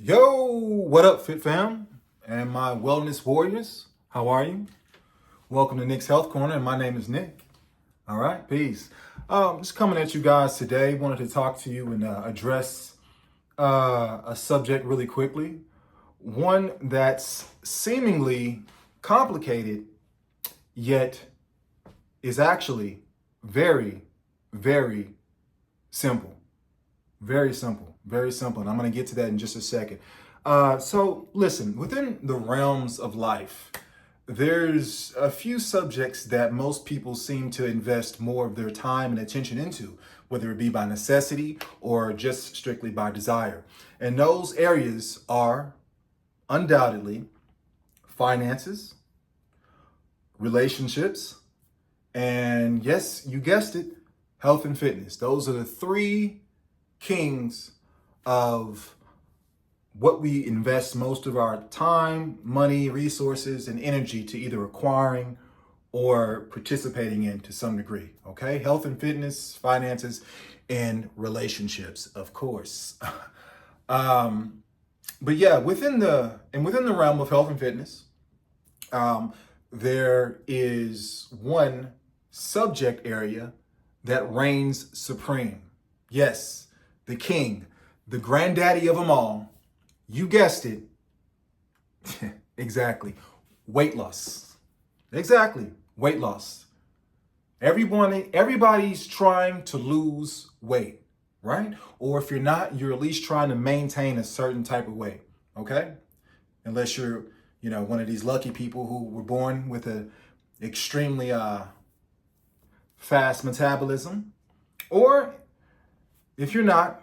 Yo, what up, Fit Fam and my wellness warriors? How are you? Welcome to Nick's Health Corner, and my name is Nick. All right, peace. Just coming at you guys today. Wanted to talk to you and address a subject really quickly. One that's seemingly complicated, yet is actually very, very simple. Very simple, very simple. And I'm going to get to that in just a second. So listen, within the realms of life, there's a few subjects that most people seem to invest more of their time and attention into, whether it be by necessity or just strictly by desire. And those areas are undoubtedly finances, relationships, and yes, you guessed it, health and fitness. Those are the three kings of what we invest most of our time, money, resources, and energy to either acquiring or participating in to some degree. Okay, health and fitness, finances, and relationships, of course. But yeah, within the realm of health and fitness, there is one subject area that reigns supreme. Yes, the king, the granddaddy of them all. You guessed it. Exactly. Weight loss. Exactly. Weight loss. Everybody's trying to lose weight, right? Or if you're not, you're at least trying to maintain a certain type of weight, okay? Unless you're, one of these lucky people who were born with a extremely fast metabolism. Or if you're not,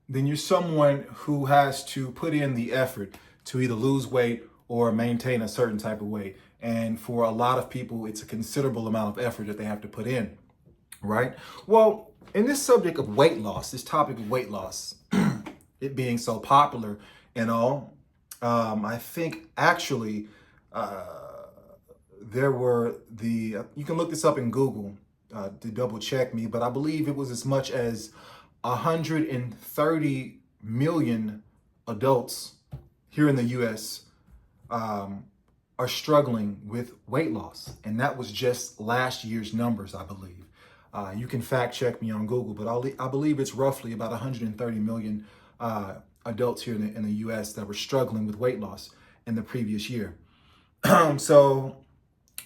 then you're someone who has to put in the effort to either lose weight or maintain a certain type of weight. And for a lot of people, it's a considerable amount of effort that they have to put in, right? Well, in this subject of weight loss, this topic of weight loss, it being so popular and all, I think actually there were you can look this up in Google to double check me, but I believe it was as much as 130 million adults here in the US are struggling with weight loss. And that was just last year's numbers, I believe. You can fact check me on Google, but I believe it's roughly about 130 million adults here in the US that were struggling with weight loss in the previous year. So,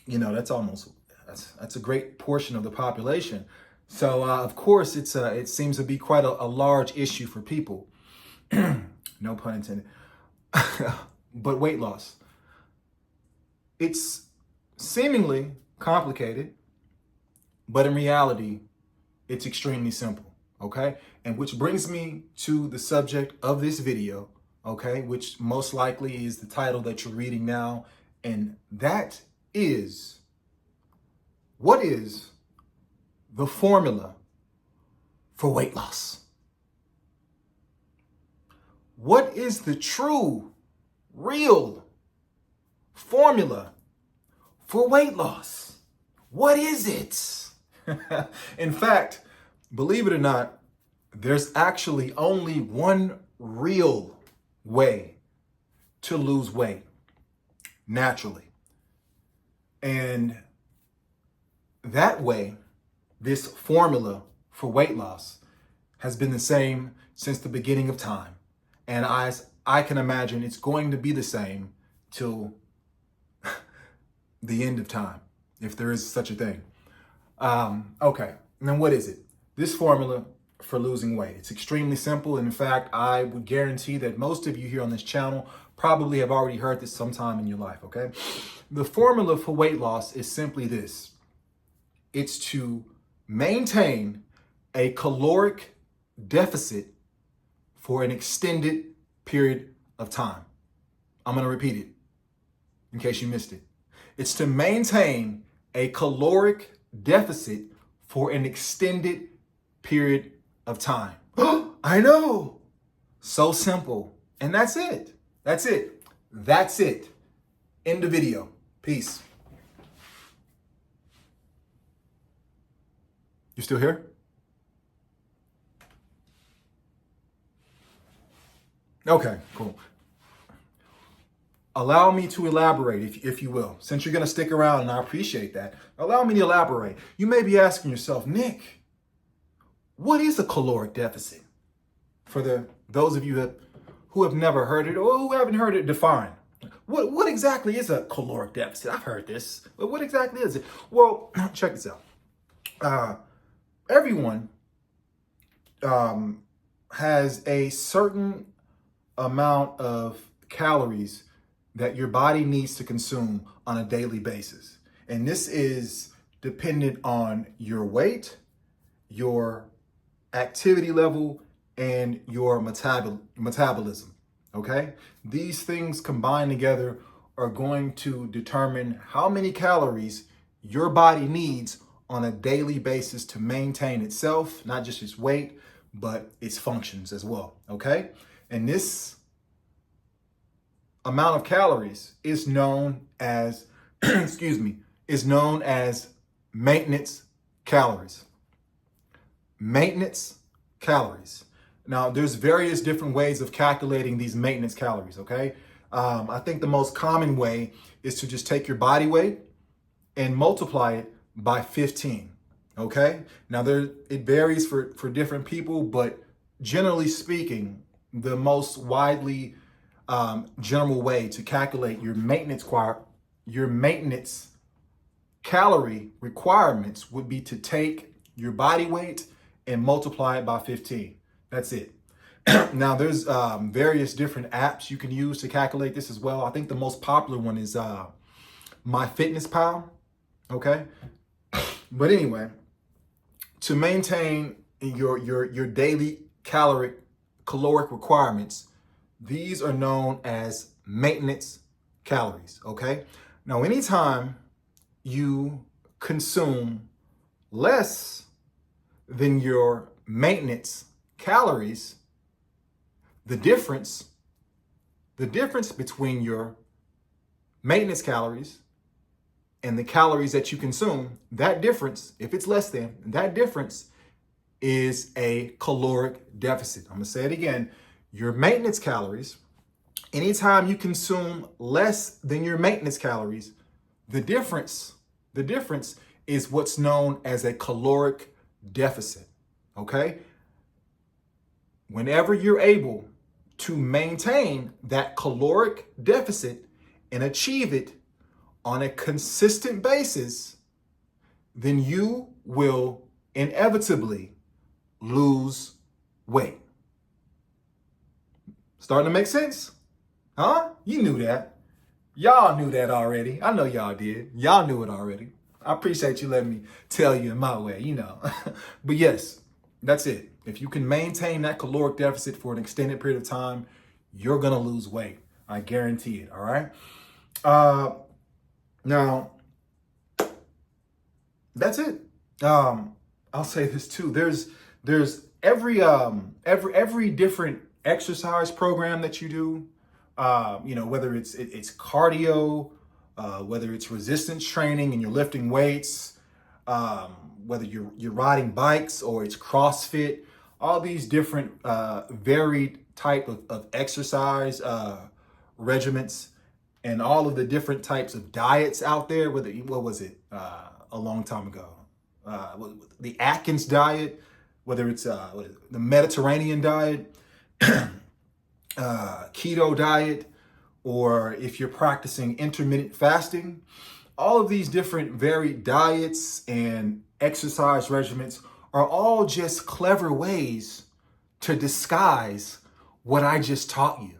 that's a great portion of the population. So, of course, it seems to be quite a large issue for people. No pun intended. But weight loss. It's seemingly complicated, but in reality, it's extremely simple, okay? And which brings me to the subject of this video, okay? Which most likely is the title that you're reading now. And that is, what is the formula for weight loss? What is the true, real formula for weight loss? What is it? In fact, believe it or not, there's actually only one real way to lose weight naturally. And that way, this formula for weight loss has been the same since the beginning of time. And I can imagine it's going to be the same till the end of time, if there is such a thing. Okay, and then what is it? This formula for losing weight. It's extremely simple. And in fact, I would guarantee that most of you here on this channel probably have already heard this sometime in your life, okay? The formula for weight loss is simply this. It's to maintain a caloric deficit for an extended period of time. I'm going to repeat it in case you missed it. It's to maintain a caloric deficit for an extended period of time. I know. So simple. And that's it. That's it. That's it. End the video. Peace. You still here? Okay, cool. allow me to elaborate, if you will, since you're going to stick around, and I appreciate that. Allow me to elaborate. You may be asking yourself, Nick, what is a caloric deficit? For those of you who have never heard it or who haven't heard it defined, what exactly is a caloric deficit? I've heard this, but what exactly is it? Well, check this out. Everyone has a certain amount of calories that your body needs to consume on a daily basis. And this is dependent on your weight, your activity level, and your metabolism, okay? These things combined together are going to determine how many calories your body needs on a daily basis to maintain itself, not just its weight, but its functions as well, okay? And this amount of calories is known as, is known as maintenance calories. Maintenance calories. Now, there's various different ways of calculating these maintenance calories, okay? I think the most common way is to just take your body weight and multiply it by 15, okay? Now, it varies for different people, but generally speaking, the most widely general way to calculate your maintenance calorie requirements would be to take your body weight and multiply it by 15. That's it. Now, there's various different apps you can use to calculate this as well. I think the most popular one is MyFitnessPal, okay? But anyway, to maintain your daily caloric requirements, these are known as maintenance calories, okay? Now, anytime you consume less than your maintenance calories, the difference between your maintenance calories and the calories that you consume, that difference, if it's less than, that difference is a caloric deficit. I'm gonna say it again. Your maintenance calories, anytime you consume less than your maintenance calories, the difference is what's known as a caloric deficit, okay? Whenever you're able to maintain that caloric deficit and achieve it on a consistent basis, then you will inevitably lose weight. Starting to make sense? Huh? You knew that. Y'all knew that already. I know y'all did. Y'all knew it already. I appreciate you letting me tell you in my way, you know. But yes, that's it. If you can maintain that caloric deficit for an extended period of time, you're going to lose weight. I guarantee it, all right? Now, that's it. I'll say this too. There's every different exercise program that you do, whether it's cardio, whether it's resistance training and you're lifting weights, whether you're riding bikes or it's CrossFit, all these different varied type of exercise regimens and all of the different types of diets out there. What was it a long time ago? The Atkins diet, whether it's the Mediterranean diet, keto diet, or if you're practicing intermittent fasting, all of these different varied diets and exercise regimens are all just clever ways to disguise what I just taught you.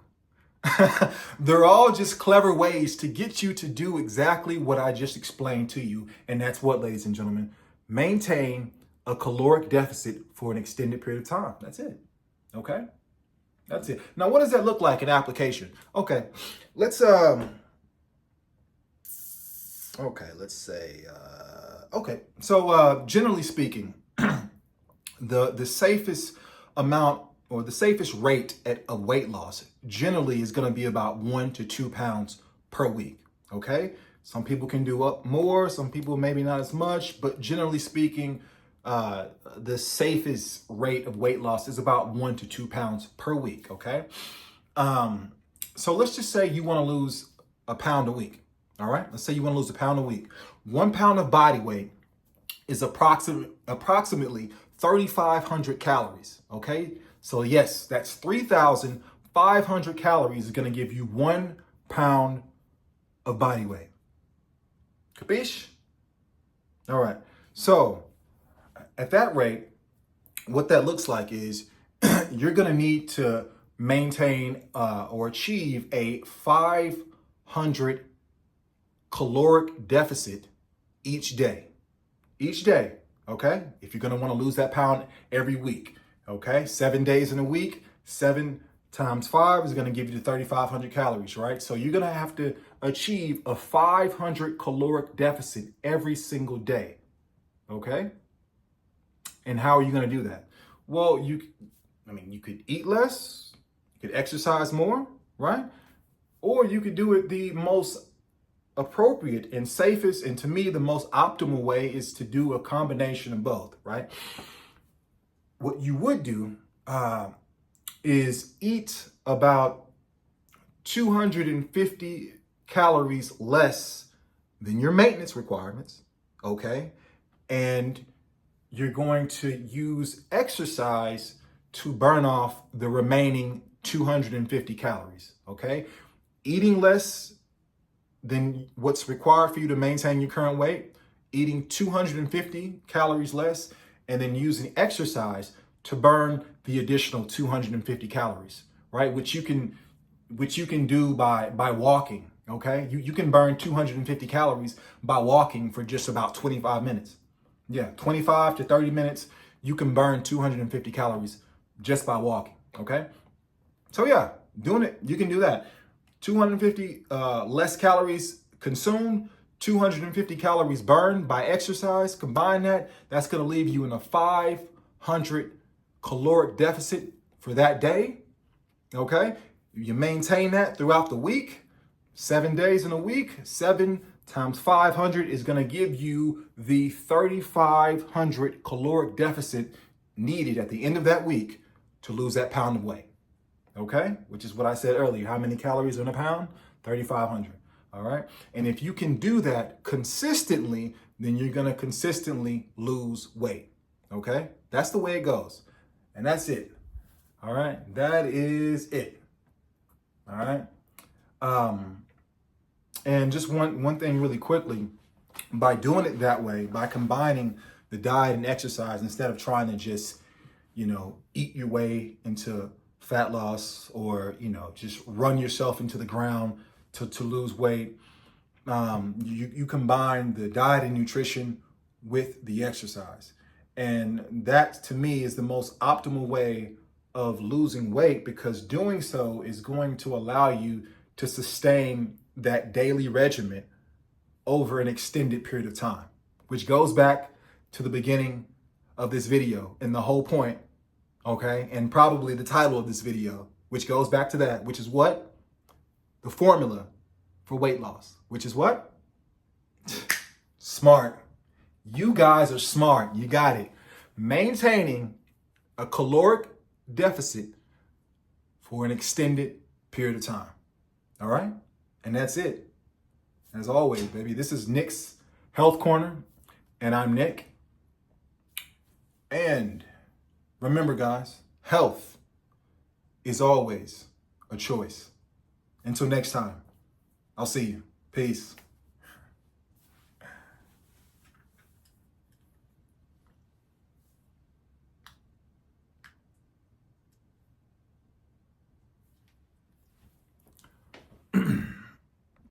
They're all just clever ways to get you to do exactly what I just explained to you. And that's what, ladies and gentlemen, maintain a caloric deficit for an extended period of time. That's it. Okay? That's it. Now, what does that look like in application? Okay, let's say, so generally speaking, the safest amount or the safest rate of weight loss generally is going to be about 1 to 2 pounds per week. Okay, some people can do up more, some people maybe not as much, but generally speaking, the safest rate of weight loss is about 1 to 2 pounds per week. Okay, so let's just say you want to lose a pound a week. All right, let's say you want to lose a pound a week. 1 pound of body weight is approximately 3,500 calories. Okay, so yes, that's 3,500 calories is going to give you 1 pound of body weight. Capiche? All right, so at that rate, what that looks like is you're going to need to maintain or achieve a 500 caloric deficit each day. Each day, okay? If you're going to want to lose that pound every week, okay? 7 days in a week, 7 times 5 is going to give you the 3,500 calories, right? So you're going to have to achieve a 500 caloric deficit every single day, okay? And how are you going to do that? Well, you could eat less, you could exercise more, right? Or you could do it the most appropriate and safest, and to me, the most optimal way is to do a combination of both, right? What you would do is eat about 250 calories less than your maintenance requirements, okay? And you're going to use exercise to burn off the remaining 250 calories, okay? Eating less than what's required for you to maintain your current weight, eating 250 calories less, and then using exercise to burn the additional 250 calories, right? Which you can do by walking, okay? You can burn 250 calories by walking for just about 25 minutes. Yeah, 25 to 30 minutes, you can burn 250 calories just by walking, okay? So yeah, doing it, you can do that. 250 less calories consumed, 250 calories burned by exercise. Combine that, that's gonna leave you in a 500 caloric deficit for that day, okay? You maintain that throughout the week, 7 days in a week, 7 times 500 is gonna give you the 3,500 caloric deficit needed at the end of that week to lose that pound of weight. Okay, which is what I said earlier. How many calories in a pound? 3,500. All right. And if you can do that consistently, then you're going to consistently lose weight. Okay, that's the way it goes. And that's it. All right. That is it. All right. And just one thing really quickly, by doing it that way, by combining the diet and exercise instead of trying to just, eat your way into fat loss or, just run yourself into the ground to lose weight. You combine the diet and nutrition with the exercise. And that to me is the most optimal way of losing weight, because doing so is going to allow you to sustain that daily regimen over an extended period of time, which goes back to the beginning of this video and the whole point. Okay, and probably the title of this video, which goes back to that, which is what? The formula for weight loss, which is what? Smart. You guys are smart. You got it. Maintaining a caloric deficit for an extended period of time. All right? And that's it. As always, baby, this is Nick's Health Corner, and I'm Nick. And remember, guys, health is always a choice. Until next time, I'll see you. Peace.